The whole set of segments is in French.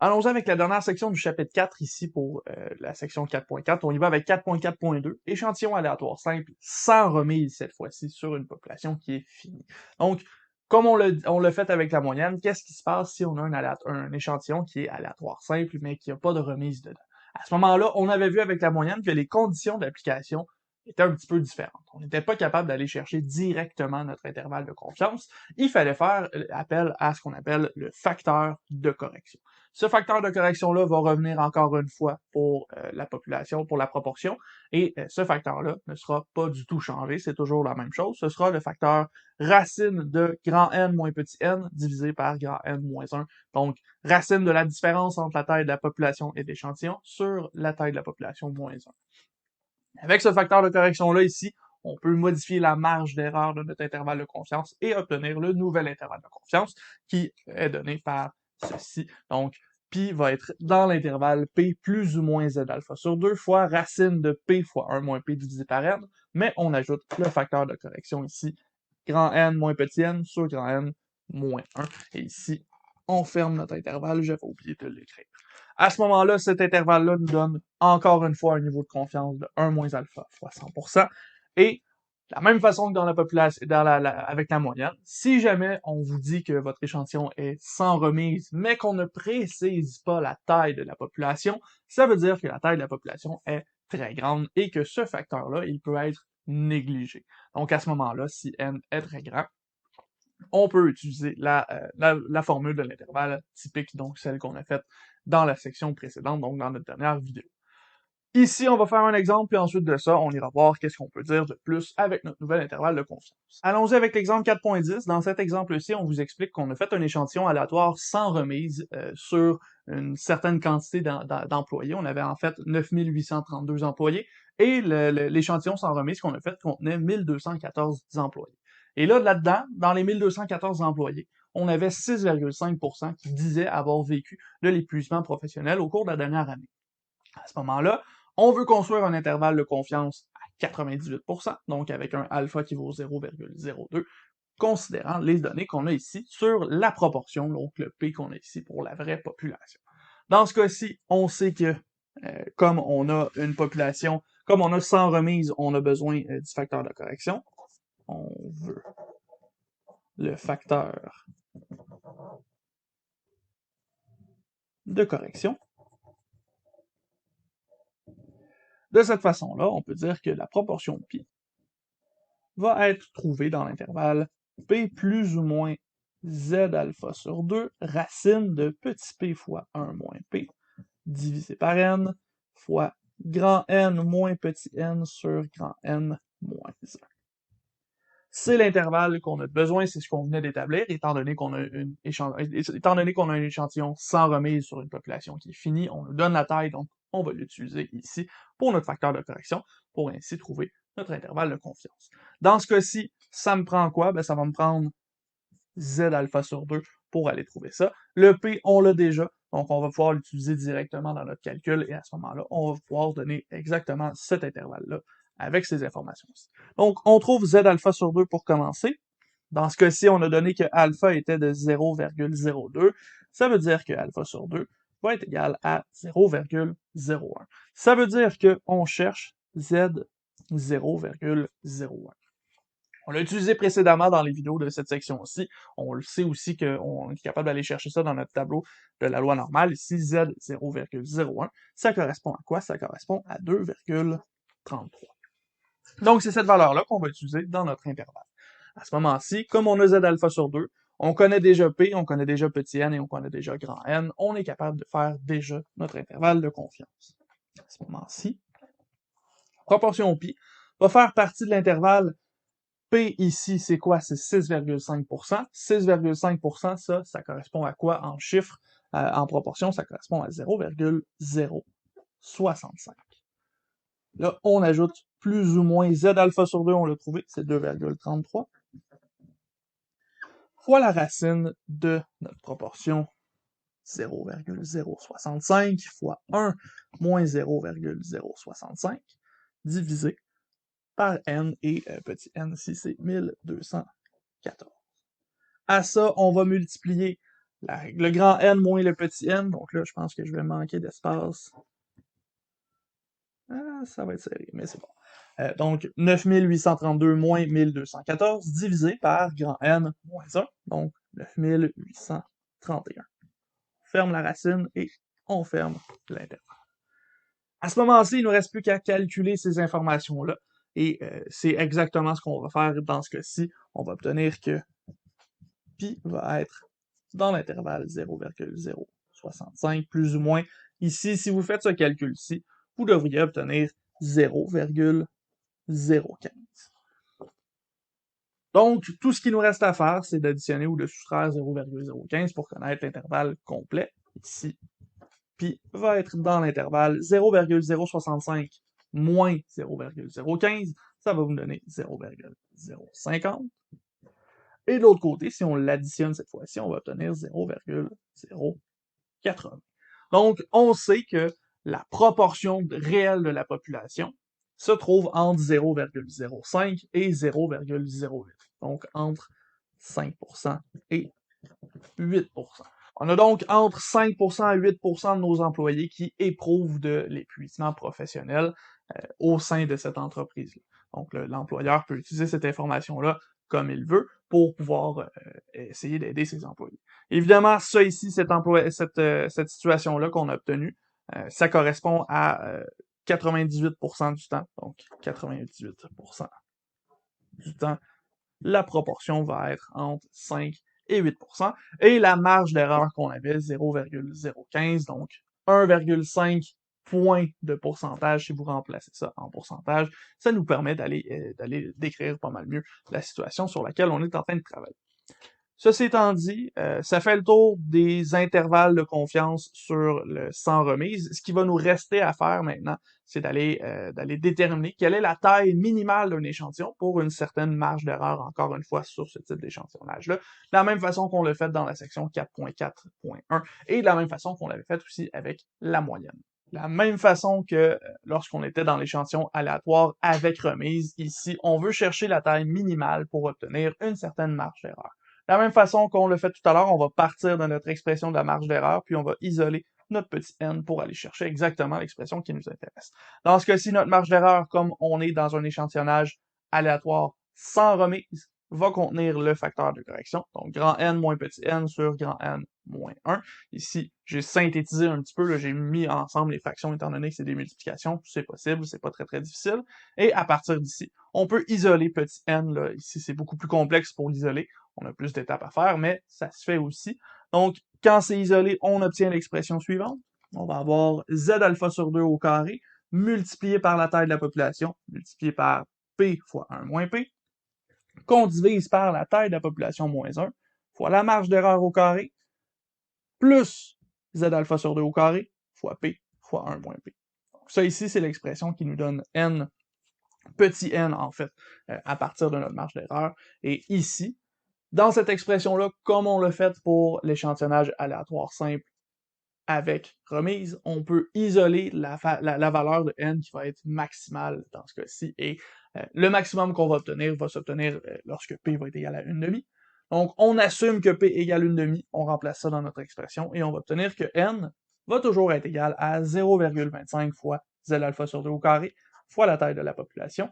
Allons-y avec la dernière section du chapitre 4 ici pour la section 4.4. On y va avec 4.4.2, échantillon aléatoire simple, sans remise cette fois-ci sur une population qui est finie. Donc, comme on l'a fait avec la moyenne, qu'est-ce qui se passe si on a un échantillon qui est aléatoire simple, mais qui n'a pas de remise dedans? À ce moment-là, on avait vu avec la moyenne que les conditions d'application étaient un petit peu différentes. On n'était pas capable d'aller chercher directement notre intervalle de confiance. Il fallait faire appel à ce qu'on appelle le facteur de correction. Ce facteur de correction-là va revenir encore une fois pour la population, pour la proportion, et ce facteur-là ne sera pas du tout changé, c'est toujours la même chose. Ce sera le facteur racine de grand N moins petit n divisé par grand N moins 1. Donc, racine de la différence entre la taille de la population et de l'échantillon sur la taille de la population moins 1. Avec ce facteur de correction-là ici, on peut modifier la marge d'erreur de notre intervalle de confiance et obtenir le nouvel intervalle de confiance qui est donné par ceci. Donc, pi va être dans l'intervalle p plus ou moins z alpha sur 2 fois racine de p fois 1 moins p divisé par n, mais on ajoute le facteur de correction ici, grand N moins petit n sur grand N moins 1. Et ici, on ferme notre intervalle, j'avais oublié de l'écrire. À ce moment-là, cet intervalle-là nous donne encore une fois un niveau de confiance de 1 moins alpha fois 100%. Et de la même façon que dans la population, avec la moyenne, si jamais on vous dit que votre échantillon est sans remise, mais qu'on ne précise pas la taille de la population, ça veut dire que la taille de la population est très grande et que ce facteur-là, il peut être négligé. Donc à ce moment-là, si n est très grand, on peut utiliser la formule de l'intervalle typique, donc celle qu'on a faite dans la section précédente, donc dans notre dernière vidéo. Ici, on va faire un exemple, puis ensuite de ça, on ira voir qu'est-ce qu'on peut dire de plus avec notre nouvel intervalle de confiance. Allons-y avec l'exemple 4.10. Dans cet exemple-ci, on vous explique qu'on a fait un échantillon aléatoire sans remise sur une certaine quantité d'employés. On avait en fait 9832 employés, et l'échantillon sans remise qu'on a fait contenait 1214 employés. Et là-dedans, dans les 1214 employés, on avait 6,5% qui disaient avoir vécu de l'épuisement professionnel au cours de la dernière année. À ce moment-là, on veut construire un intervalle de confiance à 98%, donc avec un alpha qui vaut 0,02, considérant les données qu'on a ici sur la proportion, donc le P qu'on a ici pour la vraie population. Dans ce cas-ci, on sait que comme on a une population, comme on a 100 remises, on a besoin du facteur de correction. On veut le facteur de correction. De cette façon-là, on peut dire que la proportion pi va être trouvée dans l'intervalle p plus ou moins z alpha sur 2 racine de petit p fois 1 moins p divisé par n fois grand N moins petit n sur grand N moins 1. C'est l'intervalle qu'on a besoin, c'est ce qu'on venait d'établir, étant donné qu'on a un échantillon sans remise sur une population qui est finie, on nous donne la taille, donc on va l'utiliser ici pour notre facteur de correction, pour ainsi trouver notre intervalle de confiance. Dans ce cas-ci, ça me prend quoi? Ben, ça va me prendre z alpha sur 2 pour aller trouver ça. Le P, on l'a déjà, donc on va pouvoir l'utiliser directement dans notre calcul, et à ce moment-là, on va pouvoir donner exactement cet intervalle-là avec ces informations-ci. Donc, on trouve z alpha sur 2 pour commencer. Dans ce cas-ci, on a donné que alpha était de 0,02. Ça veut dire que alpha sur 2 va être égal à 0,01. Ça veut dire qu'on cherche z 0,01. On l'a utilisé précédemment dans les vidéos de cette section-ci. On le sait aussi qu'on est capable d'aller chercher ça dans notre tableau de la loi normale. Ici, z 0,01, ça correspond à quoi? Ça correspond à 2,33. Donc, c'est cette valeur-là qu'on va utiliser dans notre intervalle. À ce moment-ci, comme on a z alpha sur 2, on connaît déjà p, on connaît déjà petit n et on connaît déjà grand N, on est capable de faire déjà notre intervalle de confiance. À ce moment-ci, proportion pi va faire partie de l'intervalle. P ici, c'est quoi? C'est 6,5%. 6,5%, ça correspond à quoi en chiffres? En proportion, ça correspond à 0,065. Là, on ajoute plus ou moins z alpha sur 2, on l'a trouvé, c'est 2,33, fois la racine de notre proportion 0,065 fois 1 moins 0,065 divisé par n, et petit n ici, c'est 1214. À ça, on va multiplier le grand N moins le petit n, donc là, je pense que je vais manquer d'espace. Ah, ça va être serré, mais c'est bon. Donc, 9832 moins 1214 divisé par grand N moins 1, donc 9831. On ferme la racine et on ferme l'intervalle. À ce moment-ci, il ne nous reste plus qu'à calculer ces informations-là, et c'est exactement ce qu'on va faire dans ce cas-ci. On va obtenir que pi va être dans l'intervalle 0,065 plus ou moins. Ici, si vous faites ce calcul-ci, vous devriez obtenir 0,015. Donc, tout ce qu'il nous reste à faire, c'est d'additionner ou de soustraire 0,015 pour connaître l'intervalle complet. Ici, pi va être dans l'intervalle 0,065 moins 0,015, ça va vous donner 0,050. Et de l'autre côté, si on l'additionne cette fois-ci, on va obtenir 0,080. Donc, on sait que la proportion réelle de la population se trouve entre 0,05 et 0,08. Donc, entre 5% et 8%. On a donc entre 5% et 8% de nos employés qui éprouvent de l'épuisement professionnel au sein de cette entreprise-là. Donc, l'employeur peut utiliser cette information-là comme il veut pour pouvoir essayer d'aider ses employés. Évidemment, ça ici, cette situation-là qu'on a obtenue, ça correspond à 98% du temps. Donc, 98% du temps, la proportion va être entre 5 et 8%. Et la marge d'erreur qu'on avait, 0,015, donc 1,5 points de pourcentage, si vous remplacez ça en pourcentage, ça nous permet d'aller décrire pas mal mieux la situation sur laquelle on est en train de travailler. Ceci étant dit, ça fait le tour des intervalles de confiance sur le sans remise. Ce qui va nous rester à faire maintenant, c'est d'aller déterminer quelle est la taille minimale d'un échantillon pour une certaine marge d'erreur, encore une fois, sur ce type d'échantillonnage-là. De la même façon qu'on l'a fait dans la section 4.4.1 et de la même façon qu'on l'avait fait aussi avec la moyenne. De la même façon que lorsqu'on était dans l'échantillon aléatoire avec remise, ici, on veut chercher la taille minimale pour obtenir une certaine marge d'erreur. De la même façon qu'on l'a fait tout à l'heure, on va partir de notre expression de la marge d'erreur, puis on va isoler notre petit n pour aller chercher exactement l'expression qui nous intéresse. Dans ce cas-ci, notre marge d'erreur, comme on est dans un échantillonnage aléatoire sans remise, va contenir le facteur de correction, donc grand N moins petit n sur grand N moins 1. Ici, j'ai synthétisé un petit peu, j'ai mis ensemble les fractions étant donné que c'est des multiplications, c'est possible, c'est pas très difficile. Et à partir d'ici, on peut isoler petit n, là. Ici c'est beaucoup plus complexe pour l'isoler, on a plus d'étapes à faire, mais ça se fait aussi. Donc, quand c'est isolé, on obtient l'expression suivante. On va avoir z alpha sur 2 au carré, multiplié par la taille de la population, multiplié par p fois 1 moins p, qu'on divise par la taille de la population moins 1, fois la marge d'erreur au carré, plus z alpha sur 2 au carré, fois p fois 1 moins p. Donc, ça ici, c'est l'expression qui nous donne n, petit n en fait, à partir de notre marge d'erreur. Et ici, dans cette expression-là, comme on l'a fait pour l'échantillonnage aléatoire simple avec remise, on peut isoler la valeur de n qui va être maximale dans ce cas-ci, et le maximum qu'on va obtenir va s'obtenir lorsque p va être égal à 1/2. Donc, on assume que p égale 1/2, on remplace ça dans notre expression, et on va obtenir que n va toujours être égal à 0,25 fois z alpha sur 2 au carré, fois la taille de la population,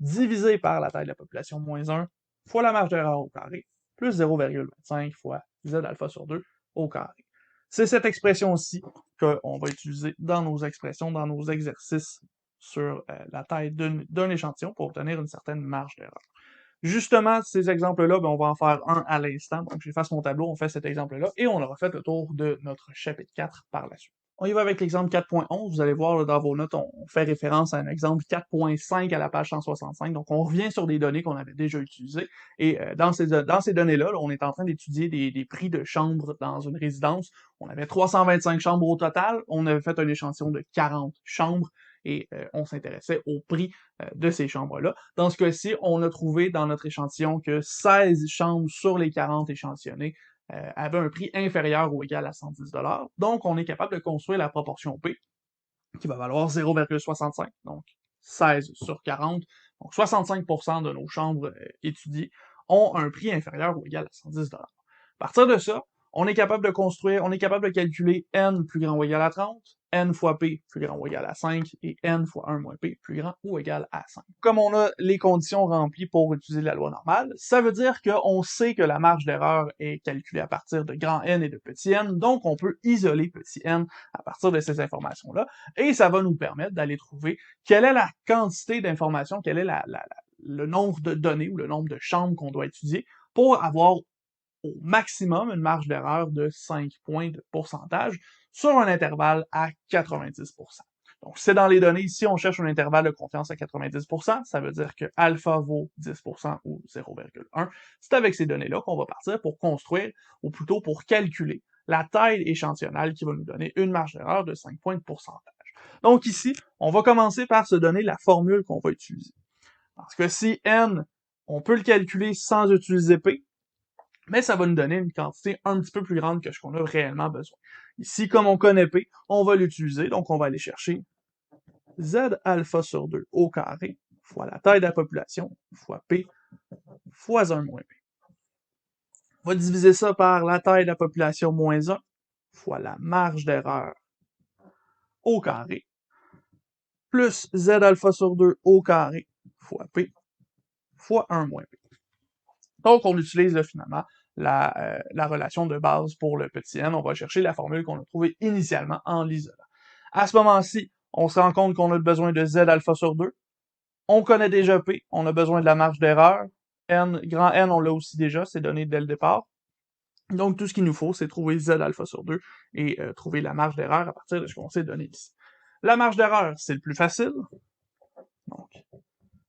divisé par la taille de la population moins 1, fois la marge d'erreur au carré, plus 0,25 fois z alpha sur 2 au carré. C'est cette expression-ci qu'on va utiliser dans nos expressions, dans nos exercices sur la taille d'un échantillon pour obtenir une certaine marge d'erreur. Justement, ces exemples-là, on va en faire un à l'instant. Donc, j'efface mon tableau, on fait cet exemple-là, et on aura fait le tour de notre chapitre 4 par la suite. On y va avec l'exemple 4.11. Vous allez voir là, dans vos notes, on fait référence à un exemple 4.5 à la page 165. Donc, on revient sur des données qu'on avait déjà utilisées. Et dans ces données-là, on est en train d'étudier des prix de chambres dans une résidence. On avait 325 chambres au total. On avait fait un échantillon de 40 chambres. Et on s'intéressait au prix de ces chambres-là. Dans ce cas-ci, on a trouvé dans notre échantillon que 16 chambres sur les 40 échantillonnées avaient un prix inférieur ou égal à 110 $. Donc, on est capable de construire la proportion P, qui va valoir 0,65, donc 16 sur 40. Donc, 65% de nos chambres étudiées ont un prix inférieur ou égal à 110 $. À partir de ça, On est capable de calculer n plus grand ou égal à 30, n fois p plus grand ou égal à 5, et n fois 1 moins p plus grand ou égal à 5. Comme on a les conditions remplies pour utiliser la loi normale, ça veut dire qu'on sait que la marge d'erreur est calculée à partir de grand N et de petit n, donc on peut isoler petit n à partir de ces informations-là, et ça va nous permettre d'aller trouver quelle est la quantité d'informations, quel est le nombre de données ou le nombre de chambres qu'on doit étudier pour avoir au maximum une marge d'erreur de 5 points de pourcentage sur un intervalle à 90%. Donc, c'est dans les données. Ici, on cherche un intervalle de confiance à 90%. Ça veut dire que alpha vaut 10% ou 0,1. C'est avec ces données-là qu'on va partir pour construire, ou plutôt pour calculer, la taille échantillonnale qui va nous donner une marge d'erreur de 5 points de pourcentage. Donc ici, on va commencer par se donner la formule qu'on va utiliser. Parce que si n, on peut le calculer sans utiliser p, mais ça va nous donner une quantité un petit peu plus grande que ce qu'on a réellement besoin. Ici, comme on connaît P, on va l'utiliser, donc on va aller chercher Z alpha sur 2 au carré fois la taille de la population fois P fois 1 moins P. On va diviser ça par la taille de la population moins 1 fois la marge d'erreur au carré plus Z alpha sur 2 au carré fois P fois 1 moins P. Donc, on utilise là, finalement la relation de base pour le petit n. On va chercher la formule qu'on a trouvée initialement en l'isolant. À ce moment-ci, on se rend compte qu'on a besoin de z alpha sur 2. On connaît déjà p, on a besoin de la marge d'erreur. N, grand N, on l'a aussi déjà, c'est donné dès le départ. Donc, tout ce qu'il nous faut, c'est trouver z alpha sur 2 et trouver la marge d'erreur à partir de ce qu'on s'est donné ici. La marge d'erreur, c'est le plus facile. Donc,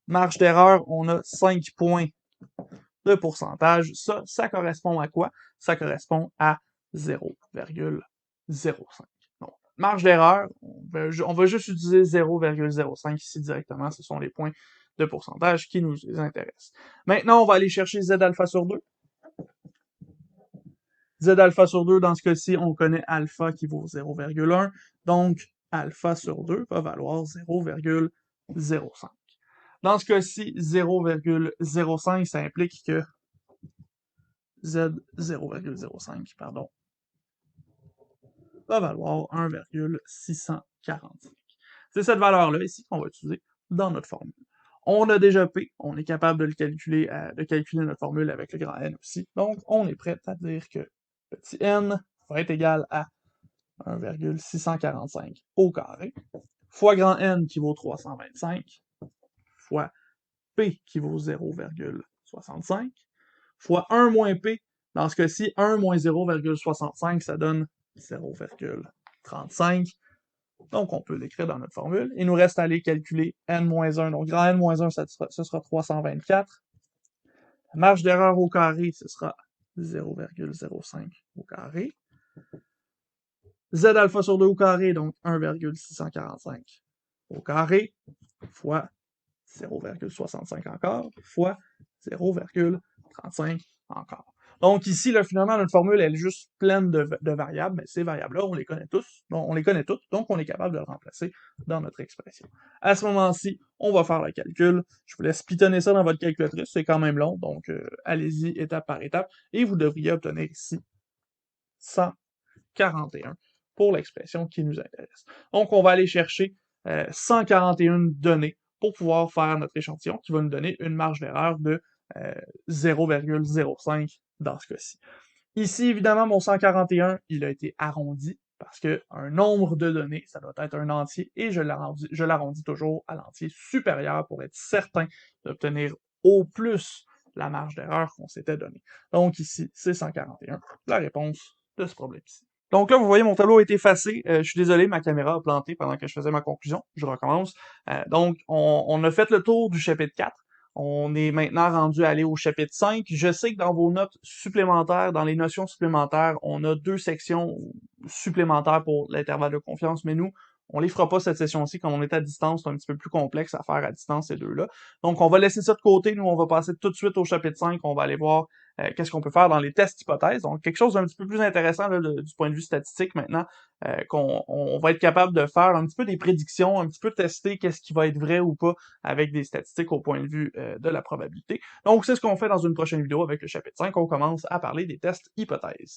marge d'erreur, on a 5 points de pourcentage. Ça correspond à quoi? Ça correspond à 0,05. Donc, marge d'erreur, on va juste utiliser 0,05 ici directement. Ce sont les points de pourcentage qui nous intéressent. Maintenant, on va aller chercher Z alpha sur 2. Z alpha sur 2, dans ce cas-ci, on connaît alpha qui vaut 0,1. Donc, alpha sur 2 va valoir 0,05. Dans ce cas-ci, 0,05, ça implique que Z 0,05, pardon, va valoir 1,645. C'est cette valeur-là ici qu'on va utiliser dans notre formule. On a déjà P, on est capable de calculer notre formule avec le grand N aussi, donc on est prêt à dire que petit n va être égal à 1,645 au carré, fois grand N qui vaut 325, fois P qui vaut 0,65, fois 1 moins P, dans ce cas-ci, 1 moins 0,65, ça donne 0,35. Donc, on peut l'écrire dans notre formule. Il nous reste à aller calculer n-1. Donc, grand n-1, ce sera 324. La marge d'erreur au carré, ce sera 0,05 au carré. Z alpha sur 2 au carré, donc 1,645 au carré, fois 0,65 encore, fois 0,35 encore. Donc ici, là, finalement, notre formule, elle est juste pleine de variables, mais ces variables-là, on les connaît tous, on les connaît toutes, donc on est capable de le remplacer dans notre expression. À ce moment-ci, on va faire le calcul. Je vous laisse pitonner ça dans votre calculatrice, c'est quand même long, donc allez-y étape par étape, et vous devriez obtenir ici 141 pour l'expression qui nous intéresse. Donc, on va aller chercher 141 données pour pouvoir faire notre échantillon qui va nous donner une marge d'erreur de 0,05 dans ce cas-ci. Ici, évidemment, mon 141, il a été arrondi parce que un nombre de données, ça doit être un entier, et je l'arrondis toujours à l'entier supérieur pour être certain d'obtenir au plus la marge d'erreur qu'on s'était donnée. Donc ici, c'est 141, la réponse de ce problème-ci. Donc là, vous voyez, mon tableau a été effacé. Je suis désolé, ma caméra a planté pendant que je faisais ma conclusion. Je recommence. Donc, on a fait le tour du chapitre 4. On est maintenant rendu à aller au chapitre 5. Je sais que dans vos notes supplémentaires, dans les notions supplémentaires, on a 2 sections supplémentaires pour l'intervalle de confiance, mais nous, on les fera pas cette session-ci, comme on est à distance, c'est un petit peu plus complexe à faire à distance, ces deux-là. Donc, on va laisser ça de côté. Nous, on va passer tout de suite au chapitre 5. On va aller voir qu'est-ce qu'on peut faire dans les tests hypothèses. Donc, quelque chose d'un petit peu plus intéressant là, du point de vue statistique maintenant, qu'on va être capable de faire un petit peu des prédictions, un petit peu tester qu'est-ce qui va être vrai ou pas avec des statistiques au point de vue de la probabilité. Donc, c'est ce qu'on fait dans une prochaine vidéo avec le chapitre 5. On commence à parler des tests hypothèses.